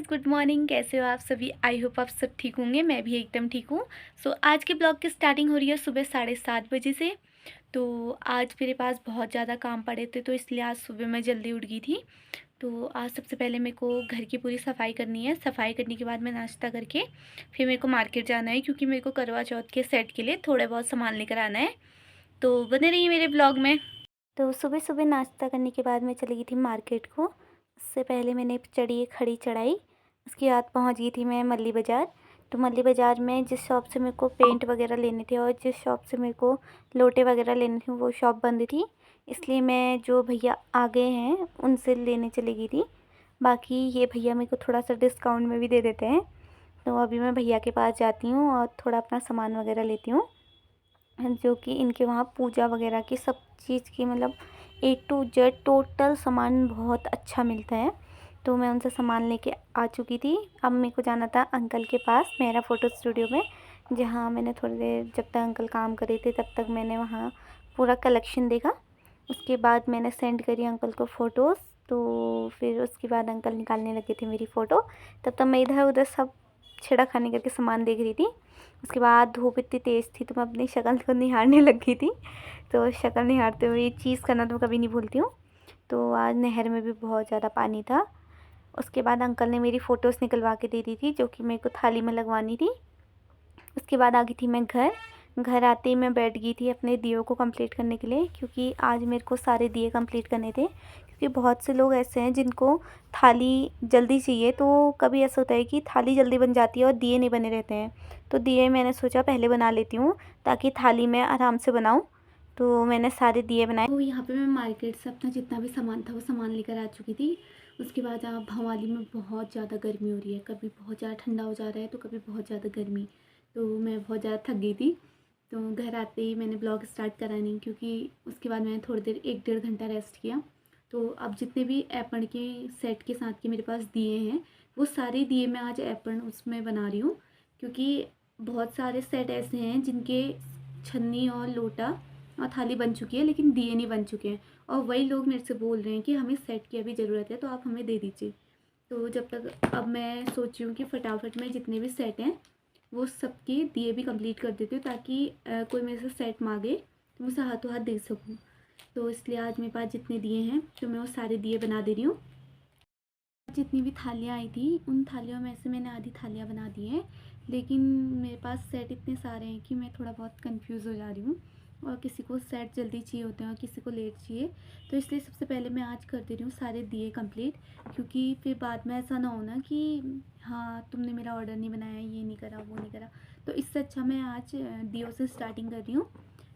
Guys, good morning. कैसे हो आप सभी? आई होप आप सब ठीक होंगे। मैं भी एकदम ठीक हूँ। आज के ब्लॉग की स्टार्टिंग हो रही है सुबह 7:30 बजे से। तो आज मेरे पास बहुत ज़्यादा काम पड़े थे, तो इसलिए आज सुबह मैं जल्दी उठ गई थी। तो आज सबसे पहले मेरे को घर की पूरी सफाई करनी है। सफाई करने के बाद मैं नाश्ता करके फिर मेरे को मार्केट जाना है, क्योंकि मेरे को करवा चौथ के सेट के लिए थोड़ा बहुत सामान लेकर आना है। तो बने रहिए मेरे ब्लॉग में। तो सुबह सुबह नाश्ता करने के बाद मैं चली गई थी मार्केट को। उससे पहले मैंने खड़ी चढ़ाई। उसके बाद पहुंच गई थी मैं मल्ली बाज़ार। तो मल्ली बाज़ार में जिस शॉप से मेरे को पेंट वगैरह लेने थे और जिस शॉप से मेरे को लोटे वगैरह लेने थे, वो शॉप बंद थी। इसलिए मैं जो भैया आ गए हैं उनसे लेने चली गई थी। बाकी ये भैया मेरे को थोड़ा सा डिस्काउंट में भी दे देते हैं। तो अभी मैं भैया के पास जाती हूँ और थोड़ा अपना सामान वगैरह लेती हूँ, जो कि इनके वहाँ पूजा वगैरह की सब चीज़ की मतलब A to Z टोटल सामान बहुत अच्छा मिलता है। तो मैं उनसे सामान लेके आ चुकी थी। अब मेरे को जाना था अंकल के पास, मेरा फ़ोटो स्टूडियो में, जहाँ मैंने थोड़ी देर जब तक अंकल काम कर रहे थे तब तक मैंने वहाँ पूरा कलेक्शन देखा। उसके बाद मैंने सेंड करी अंकल को फ़ोटोज़। तो फिर उसके बाद अंकल निकालने लगे थे मेरी फ़ोटो। तब तक मैं इधर उधर सब छेड़ा खानी करके सामान देख रही थी। उसके बाद धूप इतनी तेज़ थी तो मैं अपनी शक्ल को निहारने लग गई थी। तो शक्ल निहारते हुए ये चीज़ करना तो मैं कभी नहीं भूलती हूँ। तो आज नहर में भी बहुत ज़्यादा पानी था। उसके बाद अंकल ने मेरी फ़ोटोज़ निकलवा के दे दी थी, जो कि मेरे को थाली में लगवानी थी। उसके बाद आ गई थी मैं घर। घर आते ही मैं बैठ गई थी अपने दियों को कंप्लीट करने के लिए, क्योंकि आज मेरे को सारे दिए कंप्लीट करने थे। क्योंकि बहुत से लोग ऐसे हैं जिनको थाली जल्दी चाहिए, तो कभी ऐसा होता है कि थाली जल्दी बन जाती है और दिए नहीं बने रहते हैं। तो दिए मैंने सोचा पहले बना लेती हूँ, ताकि थाली में आराम से बनाऊँ। तो मैंने सारे दिए बनाए। तो यहाँ पे मैं मार्केट से अपना जितना भी सामान था वो सामान लेकर आ चुकी थी। उसके बाद यहाँ भवाली में बहुत ज़्यादा गर्मी हो रही है, कभी बहुत ज़्यादा ठंडा हो जा रहा है तो कभी बहुत ज़्यादा गर्मी। तो मैं बहुत ज़्यादा थक गई थी। तो घर आते ही मैंने ब्लॉग स्टार्ट करा नहीं, क्योंकि उसके बाद मैंने थोड़ी देर 1-1.5 घंटा रेस्ट किया। तो अब जितने भी एपण के सेट के साथ के मेरे पास दिए हैं, वो सारे दिए मैं आज एपण उसमें बना रही हूँ। क्योंकि बहुत सारे सेट ऐसे हैं जिनके छन्नी और लोटा और थाली बन चुकी है, लेकिन दिए नहीं बन चुके हैं। और वही लोग मेरे से बोल रहे हैं कि हमें सेट की अभी ज़रूरत है, तो आप हमें दे दीजिए। तो जब तक अब मैं सोच रही हूँ कि फटाफट में जितने भी सेट हैं वो सबके दिए भी कंप्लीट कर देती हूँ, ताकि कोई मेरे से सेट मांगे तो मैं उसे हाथों हाथ दे सकूँ। तो इसलिए आज मेरे पास जितने दिए हैं तो मैं वो सारे दिए बना दे रही हूँ। जितनी भी थालियाँ आई थी उन थालियों में से मैंने आधी थालियाँ बना दी हैं, लेकिन मेरे पास सेट इतने सारे हैं कि मैं थोड़ा बहुत कंफ्यूज हो जा रही हूँ। और किसी को सेट जल्दी चाहिए होते हैं और किसी को लेट चाहिए। तो इसलिए सबसे पहले मैं आज कर दे रही हूँ सारे दिए कंप्लीट, क्योंकि फिर बाद में ऐसा ना हो ना कि हाँ तुमने मेरा ऑर्डर नहीं बनाया, ये नहीं करा, वो नहीं करा। तो इससे अच्छा मैं आज दियों से स्टार्टिंग कर रही हूँ।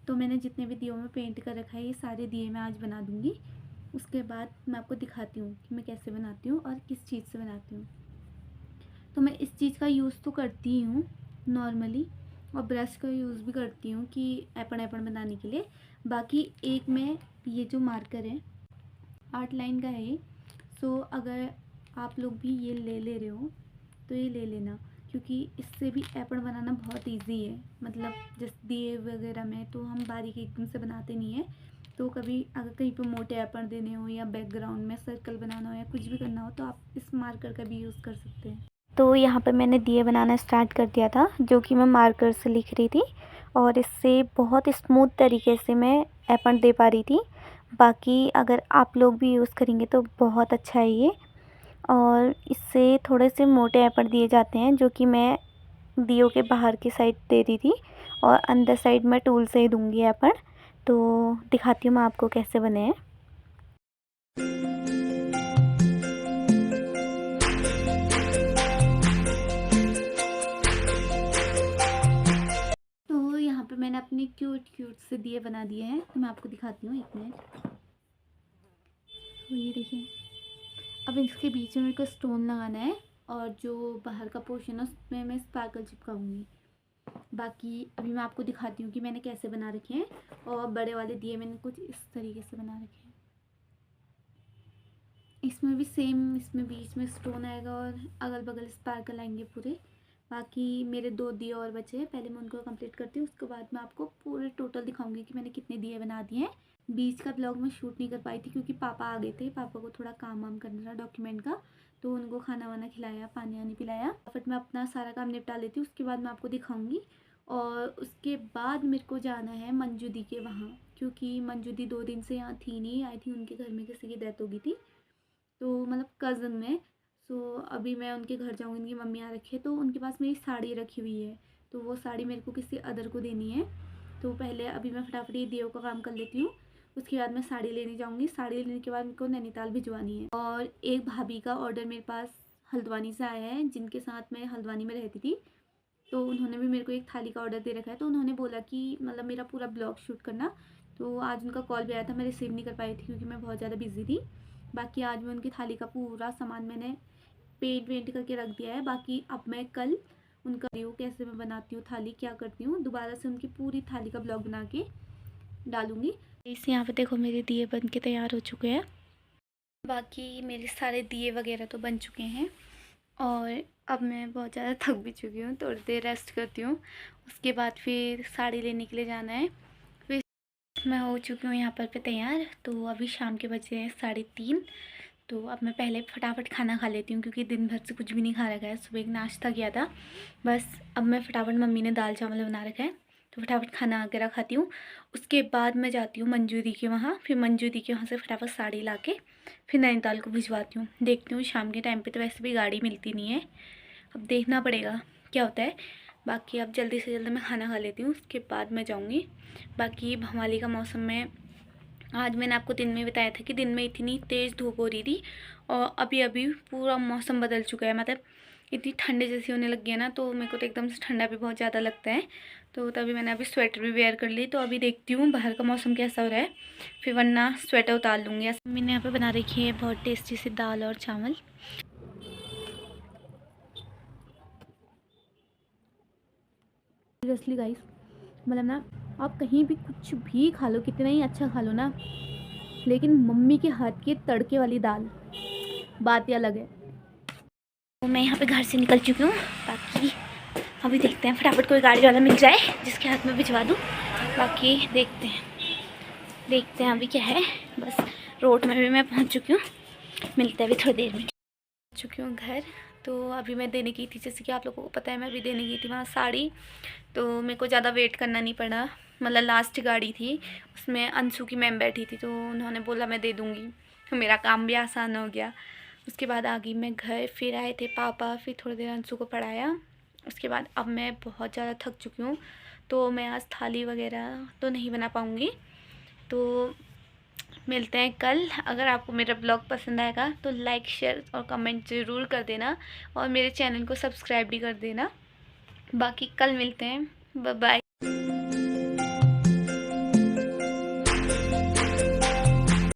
तो मैंने जितने भी दियों में पेंट कर रखा है ये सारे दिए मैं आज बना दूँगी। उसके बाद मैं आपको दिखाती हूँ कि मैं कैसे बनाती हूँ और किस चीज़ से बनाती हूँ। तो मैं इस चीज़ का यूज़ तो करती ही हूँ नॉर्मली, और ब्रश का यूज़ भी करती हूँ कि एपण एपण बनाने के लिए। बाकी एक मैं ये जो मार्कर है आर्ट लाइन का है ये। अगर आप लोग भी ये ले रहे हो तो ये ले लेना, क्योंकि इससे भी एपण बनाना बहुत इजी है। मतलब जैसे दिए वगैरह में तो हम बारीक एकदम से बनाते नहीं हैं। तो कभी अगर कहीं पे मोटे एपण देने हो या बैकग्राउंड में सर्कल बनाना हो या कुछ भी करना हो, तो आप इस मार्कर का भी यूज़ कर सकते हैं। तो यहाँ पे मैंने दिए बनाना स्टार्ट कर दिया था, जो कि मैं मार्कर से लिख रही थी, और इससे बहुत स्मूथ तरीके से मैं एपण दे पा रही थी। बाकी अगर आप लोग भी यूज़ करेंगे तो बहुत अच्छा है ये। और इससे थोड़े से मोटे एपण दिए जाते हैं, जो कि मैं दियों के बाहर की साइड दे रही थी, और अंदर साइड मैं टूल से ही दूंगी एपण। तो दिखाती हूँ मैं आपको कैसे बने हैं। तो यहाँ पे मैंने अपने क्यूट क्यूट से दिए बना दिए हैं, तो मैं आपको दिखाती हूँ, 1 मिनट। तो ये देखिए, अब इसके बीच में मेरे को स्टोन लगाना है, और जो बाहर का पोर्शन है उसमें मैं स्पार्कल चिपकाऊंगी। बाकी अभी मैं आपको दिखाती हूँ कि मैंने कैसे बना रखे हैं। और बड़े वाले दिए मैंने कुछ इस तरीके से बना रखे हैं। इसमें भी सेम, इसमें बीच में स्टोन आएगा और अगल बगल स्पार्कल आएंगे पूरे। बाकी मेरे 2 दिए और बचे हैं, पहले मैं उनको कंप्लीट करती हूँ, उसके बाद मैं आपको पूरे टोटल दिखाऊंगी कि मैंने कितने दिए बना दिए हैं। बीच का ब्लॉग मैं शूट नहीं कर पाई थी क्योंकि पापा आ गए थे। पापा को थोड़ा काम वाम करना था डॉक्यूमेंट का, तो उनको खाना वाना खिलाया, पानी वानी पिलाया। फिर मैं अपना सारा काम निपटा लेती हूँ, उसके बाद मैं आपको दिखाऊंगी। और उसके बाद मेरे को जाना है मंजू दी के वहाँ, क्योंकि मंजू दी 2 दिन से यहाँ थी नहीं, आई थी। उनके घर में किसी की डेथ हो गई थी, तो मतलब कज़न में। सो अभी मैं उनके घर जाऊँगी, उनकी मम्मी आ रखी है, तो उनके पास मेरी साड़ी रखी हुई है, तो वो साड़ी मेरे को किसी अदर को देनी है। तो पहले अभी मैं फटाफट ये दीयों का काम कर लेती हूँ, उसके बाद मैं साड़ी लेने जाऊँगी। साड़ी लेने के बाद मेरे को नैनीताल भिजवानी है। और एक भाभी का ऑर्डर मेरे पास हल्द्वानी से आया है, जिनके साथ मैं हल्द्वानी में रहती थी, तो उन्होंने भी मेरे को एक थाली का ऑर्डर दे रखा है। तो उन्होंने बोला कि मतलब मेरा पूरा ब्लॉग शूट करना, तो आज उनका कॉल भी आया था, मैं रिसीव नहीं कर पाई थी क्योंकि मैं बहुत ज़्यादा बिजी थी। बाकी आज मैं उनकी थाली का पूरा सामान मैंने पेंट वेंट करके रख दिया है। बाकी अब मैं कल उनका कैसे मैं बनाती हूँ थाली, क्या करती हूँ, दोबारा से उनकी पूरी थाली का ब्लॉग बना के डालूँगी। इस यहाँ पे देखो मेरे दिए बन के तैयार हो चुके हैं। बाकी मेरे सारे दिए वगैरह तो बन चुके हैं, और अब मैं बहुत ज़्यादा थक भी चुकी हूँ, थोड़ी देर रेस्ट करती हूँ। उसके बाद फिर साड़ी लेने के लिए जाना है। फिर मैं हो चुकी हूँ यहाँ पर तैयार। तो अभी शाम के बजे हैं 3:30। तो अब मैं पहले फटाफट खाना खा लेती हूँ, क्योंकि दिन भर से कुछ भी नहीं खा रखा है। सुबह एक नाश्ता किया था बस। अब मैं फटाफट, मम्मी ने दाल चावल बना रखा है, तो फटाफट खाना वगैरह खाती हूँ। उसके बाद मैं जाती हूँ मंजू दी के वहाँ। फिर मंजू दी के वहाँ से फटाफट साड़ी ला के फिर नैनीताल को भिजवाती हूँ। देखती हूँ शाम के टाइम पे तो वैसे भी गाड़ी मिलती नहीं है, अब देखना पड़ेगा क्या होता है। बाकी अब जल्दी से जल्दी मैं खाना खा लेती हूँ, उसके बाद मैं जाऊँगी। बाकी भवाली का मौसम में आज मैंने आपको दिन में बताया था कि दिन में इतनी तेज़ धूप हो रही थी, और अभी अभी पूरा मौसम बदल चुका है। मतलब इतनी ठंडे जैसी होने लग गई है ना, तो मेरे को तो एकदम से ठंडा भी बहुत ज़्यादा लगता है। तो तभी मैंने अभी स्वेटर भी वेयर कर ली। तो अभी देखती हूँ बाहर का मौसम कैसा हो रहा है, फिर वरना स्वेटर उतार लूँगी। मैंने यहाँ पे बना रखी है बहुत टेस्टी सी दाल और चावल। सीरियसली गाइस, मतलब ना, आप कहीं भी कुछ भी खा लो, कितना ही अच्छा खा लो ना, लेकिन मम्मी के हाथ की तड़के वाली दाल बात ही अलग है। तो मैं यहाँ पे घर से निकल चुकी हूँ। बाकी अभी देखते हैं फटाफट कोई गाड़ी वाला मिल जाए जिसके हाथ में भिजवा दूँ। बाकी देखते हैं अभी क्या है। बस रोड में भी मैं पहुँच चुकी हूँ, मिलते हैं अभी थोड़ी देर में। चुकी हूँ घर। तो अभी मैं देने गई थी, जैसे कि आप लोगों को पता है, मैं अभी देने गई थी वहाँ साड़ी। तो मेरे को ज़्यादा वेट करना नहीं पड़ा, मतलब लास्ट गाड़ी थी, उसमें अंशु की मैम बैठी थी, तो उन्होंने बोला मैं दे दूँगी, तो मेरा काम भी आसान हो गया। उसके बाद आ गई मैं घर। फिर आए थे पापा, फिर थोड़ी देर अंशु को पढ़ाया। उसके बाद अब मैं बहुत ज़्यादा थक चुकी हूँ, तो मैं आज थाली वगैरह तो नहीं बना पाऊँगी। तो मिलते हैं कल। अगर आपको मेरा ब्लॉग पसंद आएगा तो लाइक, शेयर और कमेंट ज़रूर कर देना, और मेरे चैनल को सब्सक्राइब भी कर देना। बाकी कल मिलते हैं, बाय बाय।